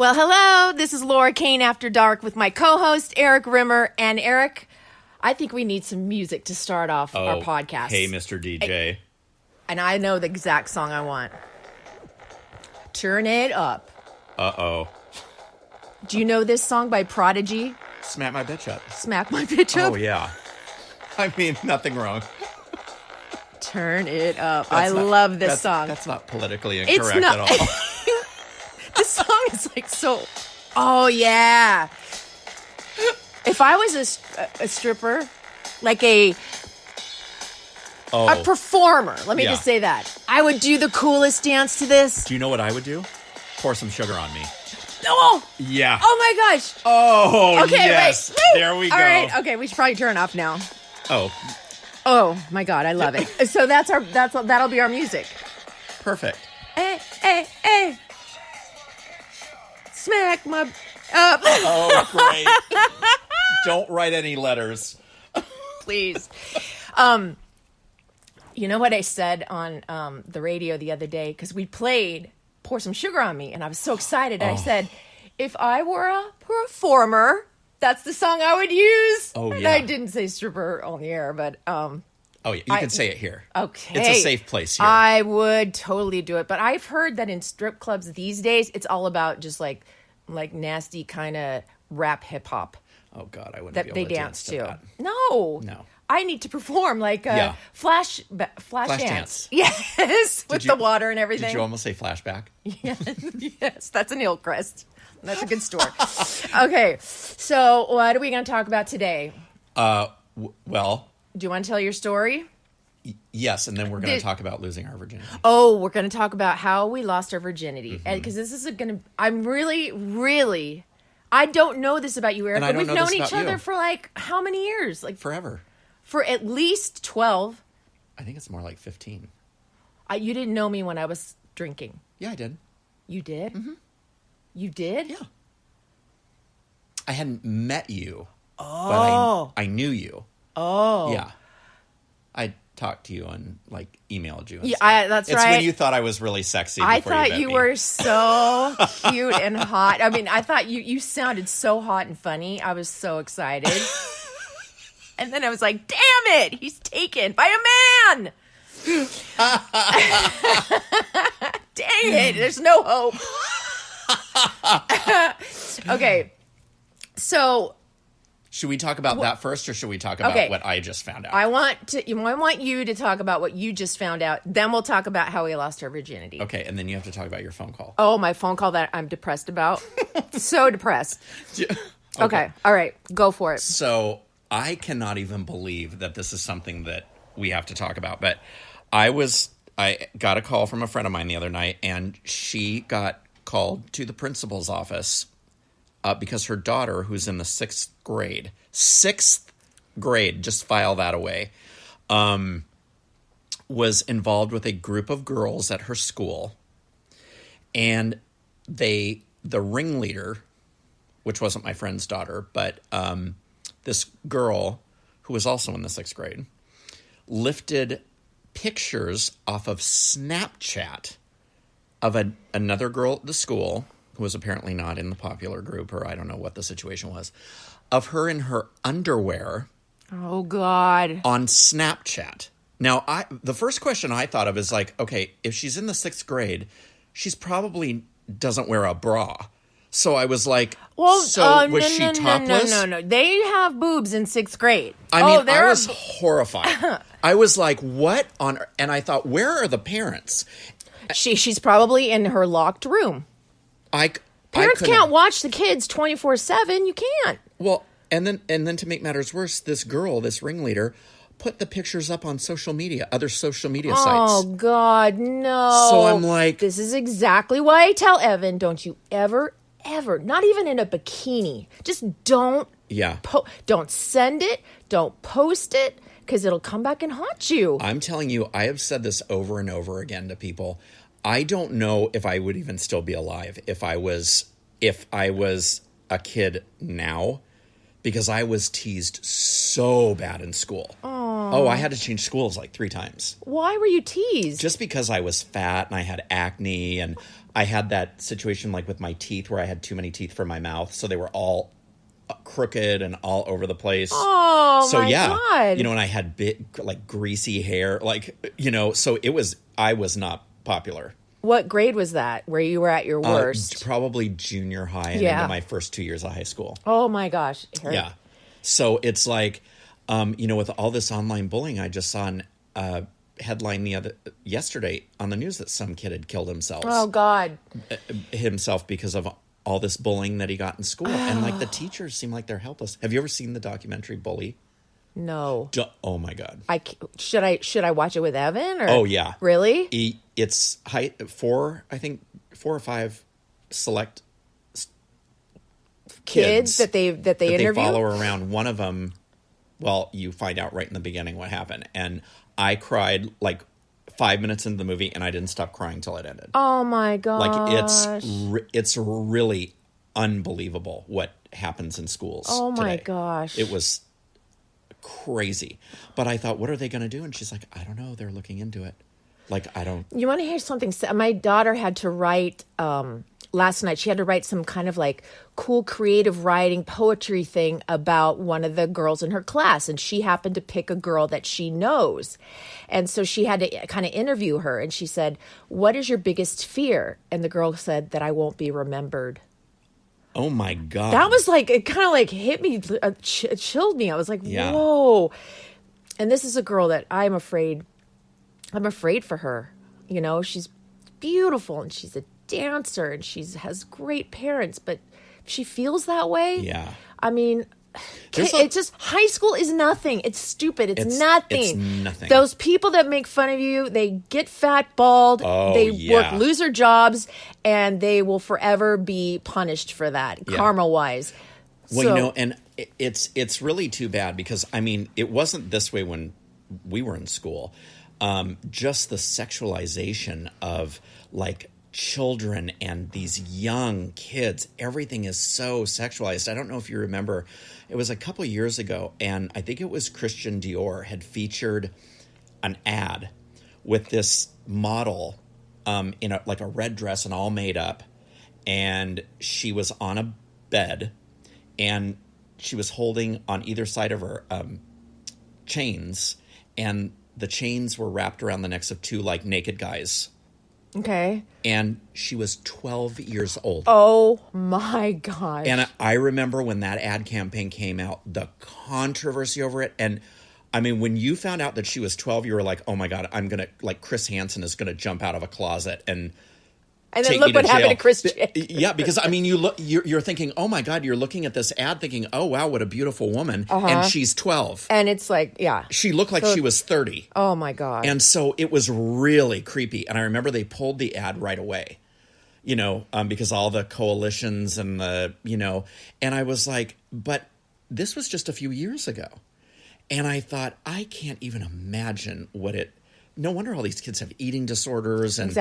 Well, hello. This is Laura Kane After Dark with my co-host, Erik Rimmer. And Erik, I think we need some music to start off our podcast. Hey, Mr. DJ. And I know the exact song I want. Turn it up. Uh-oh. Do you know this song by Prodigy? Smack my bitch up. Smack my bitch up? Oh, yeah. I mean, nothing wrong. Turn it up. I love this song. That's not politically incorrect at all. This song is like so... Oh, yeah. If I was a stripper, like a performer, let me just say that, I would do the coolest dance to this. Do you know what I would do? Pour some sugar on me. Oh! Yeah. Oh, my gosh. Oh, okay, yes. Wait. Woo! There we go. All right. Okay, we should probably turn off now. Oh. Oh, my God. I love it. So that'll be our music. Perfect. Hey, hey, hey. Smack my up. Oh, great. Don't write any letters. Please. You know what I said on the radio the other day? Because we played Pour Some Sugar on Me, and I was so excited. I said, if I were a performer, that's the song I would use. Oh, and yeah. I didn't say stripper on the air, but... Oh, yeah. You can say it here. Okay. It's a safe place here. I would totally do it. But I've heard that in strip clubs these days, it's all about just like nasty kind of rap hip hop. Oh, God. I wouldn't that be able they to dance to. that. No. I need to perform like a flash dance. Yes, with the water and everything. Did you almost say flashback? Yes, that's a Hillcrest. That's a good story. Okay, so what are we going to talk about today? Well... Do you want to tell your story? Yes, and then we're going to talk about losing our virginity. Oh, we're going to talk about how we lost our virginity. Because this is going to... I'm really... I don't know this about you, Erik, but we've known each other for like how many years? Like forever. For at least 12. I think it's more like 15. You didn't know me when I was drinking. Yeah, I did. You did? Mm-hmm. You did? Yeah. I hadn't met you, but I knew you. Oh. Yeah. I talked to you and like emailed you. And that's right. It's when you thought I was really sexy. I thought you were so cute and hot. I mean, I thought you sounded so hot and funny. I was so excited. And then I was like, damn it, he's taken by a man. Dang it, there's no hope. Okay, so... Should we talk about that first, or should we talk about what I just found out? I want you to talk about what you just found out. Then we'll talk about how we lost our virginity. Okay, and then you have to talk about your phone call. Oh, my phone call that I'm depressed about. So depressed. Okay, all right, go for it. So I cannot even believe that this is something that we have to talk about. But I got a call from a friend of mine the other night, and she got called to the principal's office because her daughter, who's in the sixth grade, just file that away, was involved with a group of girls at her school. And the ringleader, which wasn't my friend's daughter, but this girl, who was also in the sixth grade, lifted pictures off of Snapchat of another girl at the school, who was apparently not in the popular group, or I don't know what the situation was, of her in her underwear. Oh, God. On Snapchat. Now, the first question I thought of is like, okay, if she's in the sixth grade, she's probably doesn't wear a bra. So I was like, was she topless? No. They have boobs in sixth grade. I mean, I was horrified. I was like, what on... And I thought, where are the parents? She's probably in her locked room. Parents can't watch the kids 24/7. You can't. Well, and then to make matters worse, this girl, this ringleader, put the pictures up on social media, other social media sites. Oh, God, no. So I'm like... This is exactly why I tell Evan, don't you ever, not even in a bikini, just don't... Yeah. Don't send it. Don't post it, because it'll come back and haunt you. I'm telling you, I have said this over and over again to people. I don't know if I would even still be alive if I was a kid now, because I was teased so bad in school. Oh, I had to change schools like 3 times. Why were you teased? Just because I was fat and I had acne, and I had that situation like with my teeth where I had too many teeth for my mouth. So they were all crooked and all over the place. Oh, so my God. and I had big, like greasy hair, like, so I was not popular. What grade was that where you were at your worst? Probably junior high and into my first 2 years of high school. Oh my gosh. Erik. Yeah. So it's like, with all this online bullying, I just saw an headline yesterday on the news that some kid had killed himself. Oh God. Himself because of all this bullying that he got in school. And like the teachers seem like they're helpless. Have you ever seen the documentary Bully? No. Oh my God. Should I watch it with Evan? Or? Oh yeah. Really? It's four or five select kids that they interview. They follow around. One of them, well, you find out right in the beginning what happened. And I cried like 5 minutes into the movie, and I didn't stop crying till it ended. Oh my gosh! Like it's really unbelievable what happens in schools. Oh my today. gosh! It was crazy. But I thought, what are they going to do? And she's like, I don't know. They're looking into it. Like, I don't. You want to hear something? My daughter had to write last night. She had to write some kind of like cool creative writing poetry thing about one of the girls in her class, and she happened to pick a girl that she knows. And so she had to kind of interview her, and she said, "What is your biggest fear?" And the girl said that I won't be remembered. Oh my God. That was like, it kind of like hit me, it chilled me. I was like, whoa. And this is a girl that I'm afraid for her. She's beautiful and she's a dancer and she has great parents, but she feels that way. Yeah. I mean, it's just, high school is nothing. It's stupid. It's nothing. It's nothing. Those people that make fun of you, they get fat, bald, they work loser jobs, and they will forever be punished for that, karma-wise. Well, and it's really too bad because, I mean, it wasn't this way when we were in school. Just the sexualization of, like, children and these young kids, everything is so sexualized. I don't know if you remember, it was a couple years ago, and I think it was Christian Dior had featured an ad with this model in a red dress and all made up, and she was on a bed, and she was holding on either side of her chains, and the chains were wrapped around the necks of two like naked guys. Okay. And she was 12 years old. Oh, my gosh. And I remember when that ad campaign came out, the controversy over it. And, I mean, when you found out that she was 12, you were like, oh, my God, I'm going to, like, Chris Hansen is going to jump out of a closet and then look what happened to Chris Chick. Yeah, because, I mean, you're thinking, oh, my God, you're looking at this ad thinking, oh, wow, what a beautiful woman. And she's 12. And it's like, yeah. She looked like she was 30. Oh, my God. And so it was really creepy. And I remember they pulled the ad right away, because all the coalitions and and I was like, but this was just a few years ago. And I thought, I can't even imagine no wonder all these kids have eating disorders and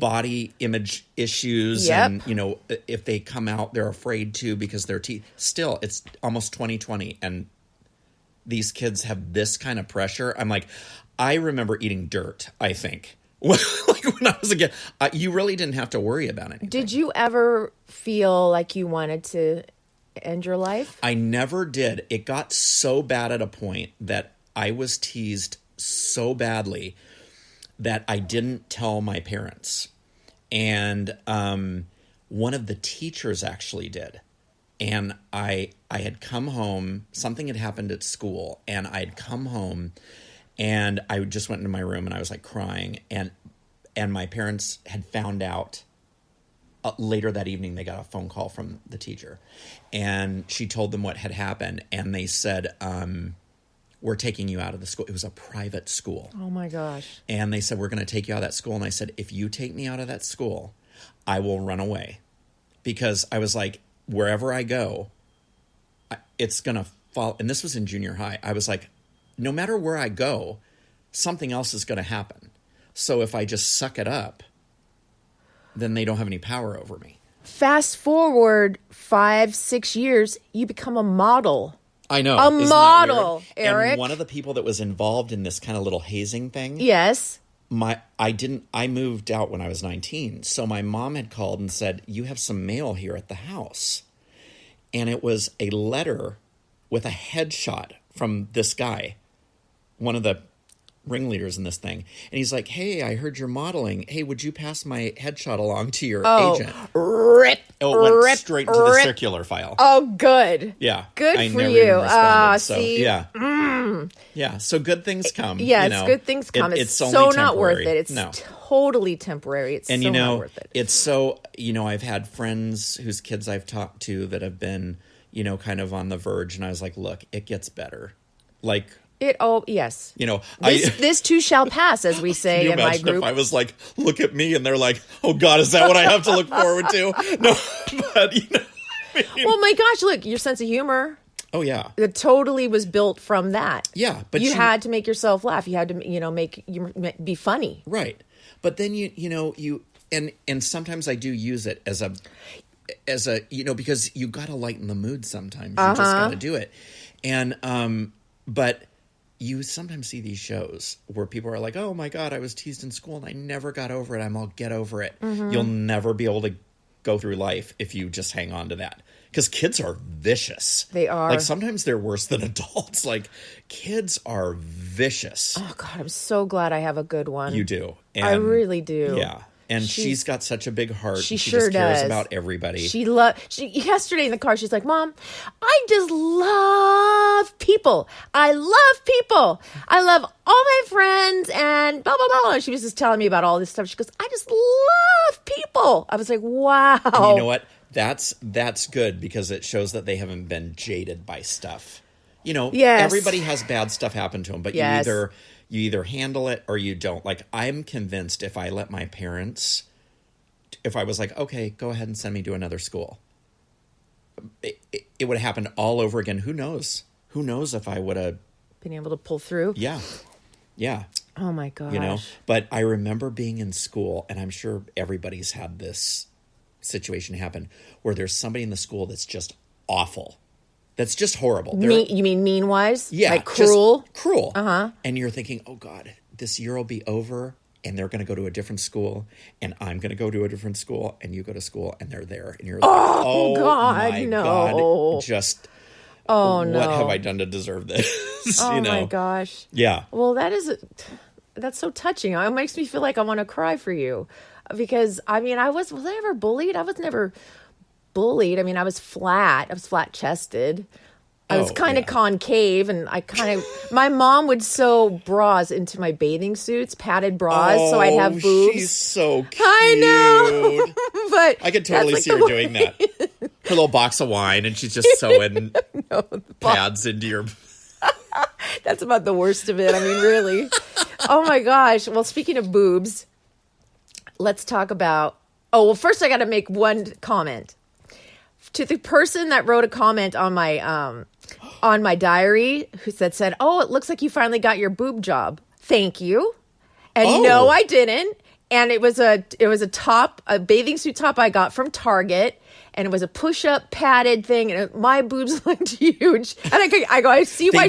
body image issues. Yep. And, if they come out, they're afraid to because their teeth. Still, it's almost 2020, and these kids have this kind of pressure. I'm like, I remember eating dirt, I think. Like when I was a kid, you really didn't have to worry about anything. Did you ever feel like you wanted to end your life? I never did. It got so bad at a point that I was teased so badly that I didn't tell my parents. And one of the teachers actually did. And I had come home, something had happened at school, and I had come home, and I just went into my room, and I was like crying, and my parents had found out later that evening. They got a phone call from the teacher, and she told them what had happened, and they said, we're taking you out of the school. It was a private school. Oh, my gosh. And they said, we're going to take you out of that school. And I said, if you take me out of that school, I will run away. Because I was like, wherever I go, it's going to fall. And this was in junior high. I was like, no matter where I go, something else is going to happen. So if I just suck it up, then they don't have any power over me. Fast forward 5-6 years, you become a model. I know. A model, Erik. And one of the people that was involved in this kind of little hazing thing. Yes. I moved out when I was 19. So my mom had called and said, you have some mail here at the house. And it was a letter with a headshot from this guy, one of the ringleaders in this thing. And he's like, hey, I heard you're modeling. Hey, would you pass my headshot along to your agent? Rip. It went straight into the circular file. Oh, good. Yeah. Good I for never you. even responded, so, see. yeah. Yeah, so good things come. Yeah, you it's know. good things come. It's only so not worth temporary. it. It's totally temporary. It's and so you know, not worth it. It's so, you know, I've had friends whose kids I've talked to that have been, you know, kind of on the verge. And I was like, look, it gets better. Like... yes. You know, this too shall pass, as we say in my group. If I was like, look at me, and they're like, oh God, is that what I have to look forward to? No, but you know. I mean, well, my gosh, look, your sense of humor. Oh yeah, it totally was built from that. Yeah, but you had to make yourself laugh. You had to, you know, be funny. Right, but then and sometimes I do use it as a you know, because you got to lighten the mood. Sometimes you just got to do it, and but. You sometimes see these shows where people are like, oh my God, I was teased in school and I never got over it. I'll get over it. Mm-hmm. You'll never be able to go through life if you just hang on to that. Because kids are vicious. They are. Like sometimes they're worse than adults. Like kids are vicious. Oh God, I'm so glad I have a good one. You do. And I really do. Yeah. And she's got such a big heart. She sure just cares does. About everybody. Yesterday in the car, she's like, Mom, I just love people. I love people. I love all my friends and blah, blah, blah. She was just telling me about all this stuff. She goes, I just love people. I was like, wow. And you know what? That's good because it shows that they haven't been jaded by stuff. You know, everybody has bad stuff happen to them, but you either handle it or you don't. Like, I'm convinced if I let my parents, if I was like, okay, go ahead and send me to another school, it would have happened all over again. Who knows? Who knows if I would have been able to pull through? Yeah. Yeah. Oh my gosh. You know, but I remember being in school, and I'm sure everybody's had this situation happen, where there's somebody in the school that's just awful. That's just horrible. You mean mean-wise? Yeah. Like cruel? Cruel. Uh-huh. And you're thinking, oh, God, this year will be over, and they're going to go to a different school, and I'm going to go to a different school, and you go to school, and they're there. And you're like, oh God, my God. Just, no. What have I done to deserve this? Oh, you know? my gosh. Yeah. Well, that's so touching. It makes me feel like I want to cry for you. Because, I mean, was I ever bullied? I was never bullied. I mean, I was flat. I was flat-chested. I was kind of concave, and my mom would sew bras into my bathing suits, padded bras, so I'd have boobs. She's so cute. I know. But I could totally see her doing that. Her little box of wine, and she's just sewing pads into your... That's about the worst of it. I mean, really. Oh, my gosh. Well, speaking of boobs, let's talk about... Oh, well, first I got to make one comment. To the person that wrote a comment on my diary that said, oh, it looks like you finally got your boob job. Thank you. And no, I didn't. And it was a top, a bathing suit top I got from Target. And it was a push-up padded thing, and my boobs looked huge. And I see why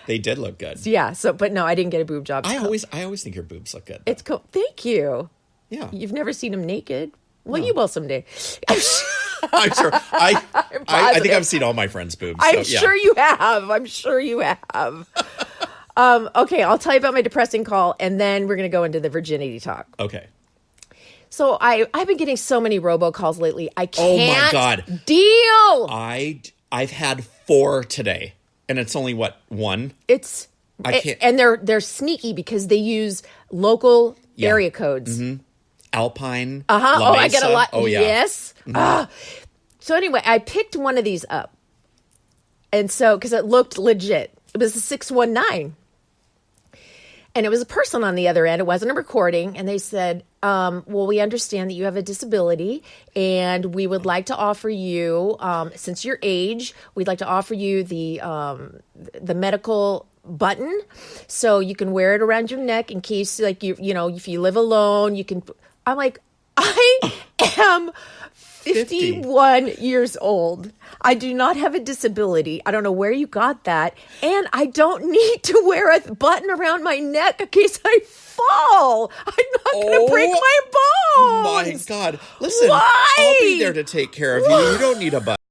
they did look good. Yeah. So, but no, I didn't get a boob job. I always think your boobs look good. It's cool. Thank you. Yeah. You've never seen them naked. Well, you will someday. I'm sure. I think I've seen all my friends' boobs. I'm sure you have. Okay, I'll tell you about my depressing call, and then we're going to go into the virginity talk. Okay. So I've been getting so many robocalls lately. I can't deal. I've had 4 today, and it's only one. I can't. And they're sneaky because they use local area codes. Mm-hmm. Alpine. La Mesa. I get a lot. Oh yeah. Yes. Mm-hmm. So anyway, I picked one of these up, and so because it looked legit, it was a 619. And it was a person on the other end. It wasn't a recording. And they said, well, we understand that you have a disability, and we would like to offer you, since your age, we'd like to offer you the medical button, so you can wear it around your neck in case, like, you know, if you live alone, you can. I'm like, I am 51 years old. I do not have a disability. I don't know where you got that. And I don't need to wear a button around my neck in case I fall. I'm not going to break my bones. My God. Listen, Why? I'll be there to take care of you. You don't need a button.